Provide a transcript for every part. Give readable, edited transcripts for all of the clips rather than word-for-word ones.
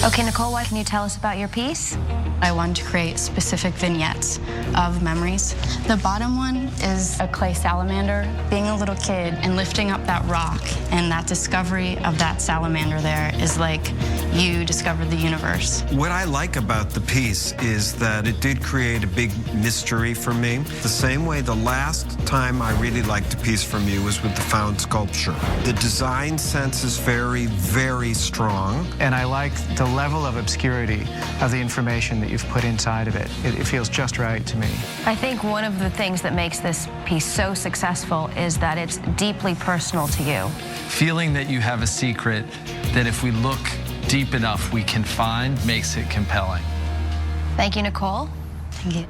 Okay, Nicole, what can you tell us about your piece? I wanted to create specific vignettes of memories. The bottom one is a clay salamander, being a little kid and lifting up that rock, and that discovery of that salamander there is like you discovered the universe. What I like about the piece is that it did create a big mystery for me. The same way the last time I really liked a piece from you was with the found sculpture. The design sense is very, very strong. And I like the level of obscurity of the information that you've put inside of it. It feels just right to me. I think one of the things that makes this piece so successful is that it's deeply personal to you. Feeling that you have a secret that if we look deep enough we can find makes it compelling. Thank you, Nicole. Thank you.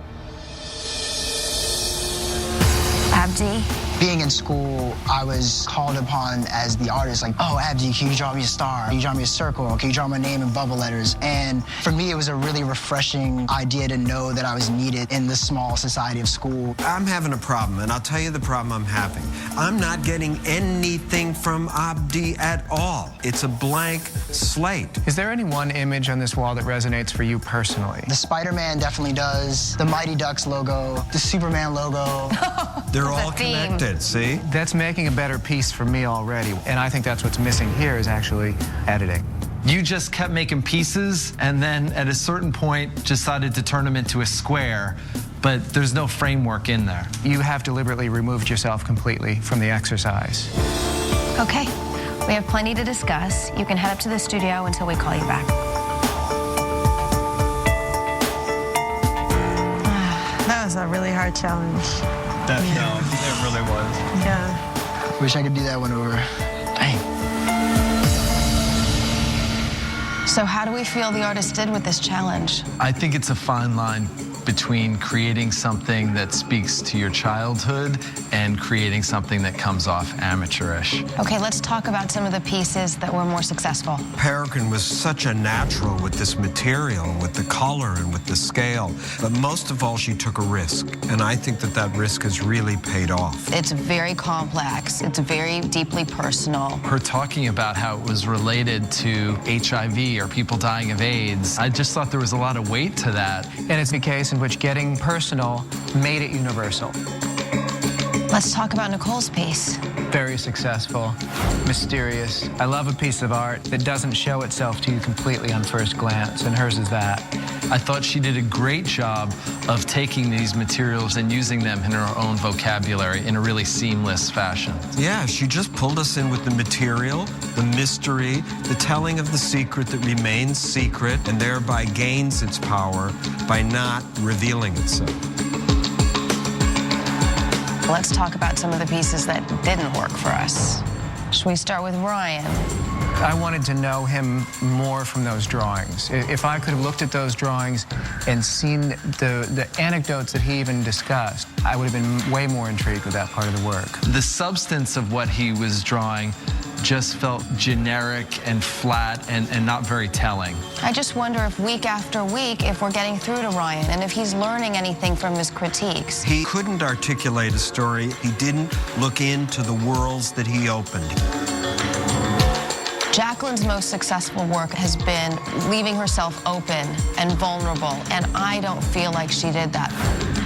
Abdi. Being in school, I was called upon as the artist, like, oh, Abdi, can you draw me a star? Can you draw me a circle? Can you draw my name in bubble letters? And for me, it was a really refreshing idea to know that I was needed in the small society of school. I'm having a problem, and I'll tell you the problem I'm having. I'm not getting anything from Abdi at all. It's a blank slate. Is there any one image on this wall that resonates for you personally? The Spider-Man definitely does, the Mighty Ducks logo, the Superman logo. They're all connected. See? That's making a better piece for me already, and I think that's what's missing here is actually editing. You just kept making pieces and then at a certain point decided to turn them into a square, but there's no framework in there. You have deliberately removed yourself completely from the exercise. Okay, we have plenty to discuss. You can head up to the studio until we call you back. That was a really hard challenge. No, it really was. Yeah. Wish I could do that one over. Dang. So how do we feel the artist did with this challenge? I think it's a fine line between creating something that speaks to your childhood and creating something that comes off amateurish. Okay, let's talk about some of the pieces that were more successful. Peregrine was such a natural with this material, with the color and with the scale. But most of all, she took a risk. And I think that that risk has really paid off. It's very complex. It's very deeply personal. Her talking about how it was related to HIV or people dying of AIDS, I just thought there was a lot of weight to that. And it's a case in which getting personal made it universal. Let's talk about Nicole's piece. Very successful, mysterious. I love a piece of art that doesn't show itself to you completely on first glance, and hers is that. I thought she did a great job of taking these materials and using them in her own vocabulary in a really seamless fashion. Yeah, she just pulled us in with the material, the mystery, the telling of the secret that remains secret and thereby gains its power by not revealing itself. Let's talk about some of the pieces that didn't work for us. Should we start with Ryan? I wanted to know him more from those drawings. If I could have looked at those drawings and seen the anecdotes that he even discussed, I would have been way more intrigued with that part of the work. The substance of what he was drawing just felt generic and flat and not very telling. I just wonder if week after week, if we're getting through to Ryan and if he's learning anything from his critiques. He couldn't articulate a story. He didn't look into the worlds that he opened. Jacqueline's most successful work has been leaving herself open and vulnerable, and I don't feel like she did that.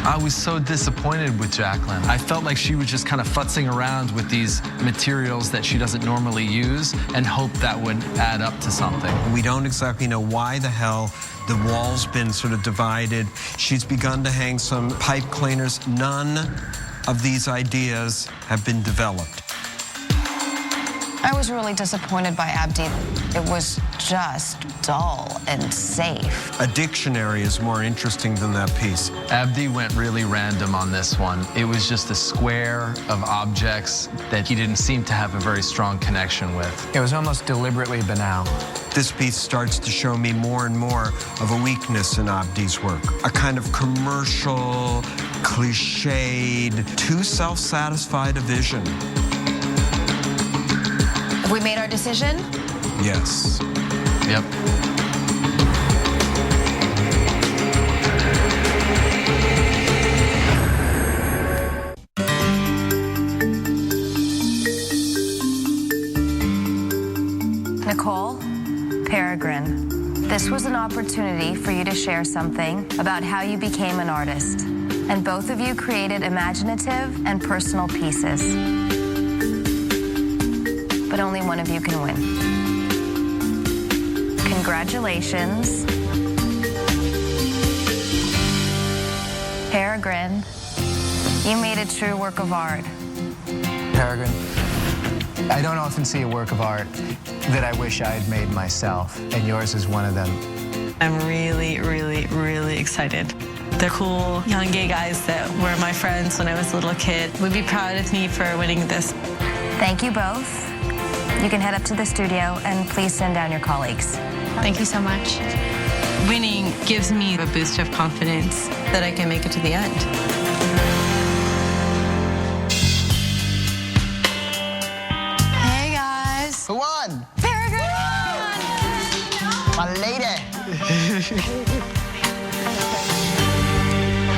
I was so disappointed with Jacqueline. I felt like she was just kind of futzing around with these materials that she doesn't normally use and hoped that would add up to something. We don't exactly know why the hell the wall's been sort of divided. She's begun to hang some pipe cleaners. None of these ideas have been developed. I was really disappointed by Abdi. It was just dull and safe. A dictionary is more interesting than that piece. Abdi went really random on this one. It was just a square of objects that he didn't seem to have a very strong connection with. It was almost deliberately banal. This piece starts to show me more and more of a weakness in Abdi's work. A kind of commercial, cliched, too self-satisfied a vision. Have we made our decision? Yes. Yep. Nicole, Peregrine. This was an opportunity for you to share something about how you became an artist. And both of you created imaginative and personal pieces. But only one of you can win. Congratulations. Peregrine, you made a true work of art. Peregrine, I don't often see a work of art that I wish I had made myself, and yours is one of them. I'm really, really, really excited. The cool young gay guys that were my friends when I was a little kid would be proud of me for winning this. Thank you both. You can head up to the studio and please send down your colleagues. Thank you so much. Winning gives me a boost of confidence that I can make it to the end. Hey, guys. Who won? Peregrine! My lady.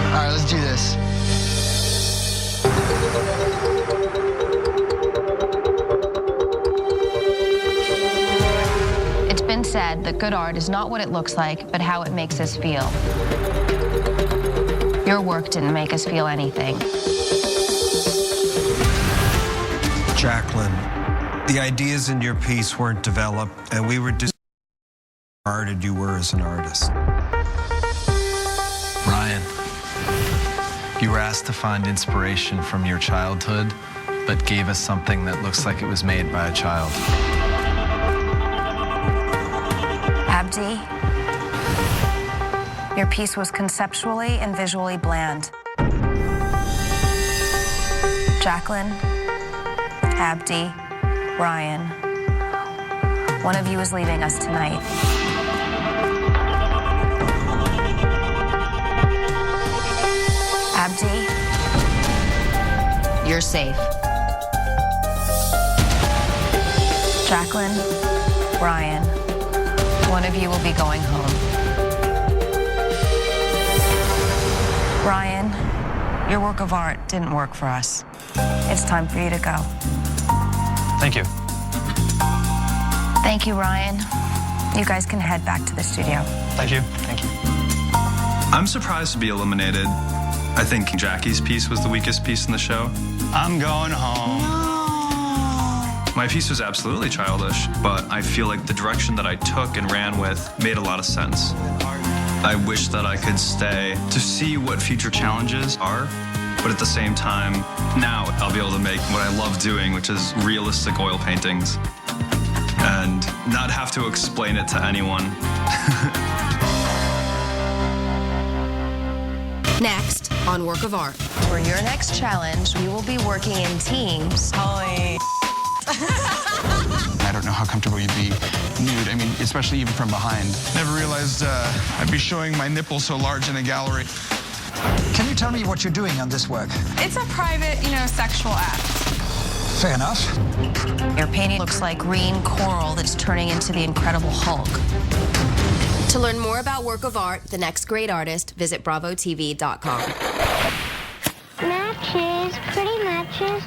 All right, let's do this. It's been said that good art is not what it looks like, but how it makes us feel. Your work didn't make us feel anything. Jacqueline, the ideas in your piece weren't developed, and we were disregarded you were as an artist. Ryan, you were asked to find inspiration from your childhood, but gave us something that looks like it was made by a child. Abdi, your piece was conceptually and visually bland. Jacqueline, Abdi, Ryan, one of you is leaving us tonight. Abdi, you're safe. Jacqueline, Ryan, one of you will be going home. Ryan, your work of art didn't work for us. It's time for you to go. Thank you. Thank you, Ryan. You guys can head back to the studio. Thank you. Thank you. I'm surprised to be eliminated. I think Jackie's piece was the weakest piece in the show. I'm going home. My piece was absolutely childish, but I feel like the direction that I took and ran with made a lot of sense. I wish that I could stay to see what future challenges are, but at the same time, now I'll be able to make what I love doing, which is realistic oil paintings, and not have to explain it to anyone. Next on Work of Art. For your next challenge, we will be working in teams. Holy. I don't know how comfortable you'd be nude. I mean, especially even from behind. Never realized I'd be showing my nipples so large in a gallery. Can you tell me what you're doing on this work? It's a private, sexual act. Fair enough. Your painting looks like green coral that's turning into the Incredible Hulk. To learn more about Work of Art, The Next Great Artist, visit BravoTV.com. Matches, pretty matches.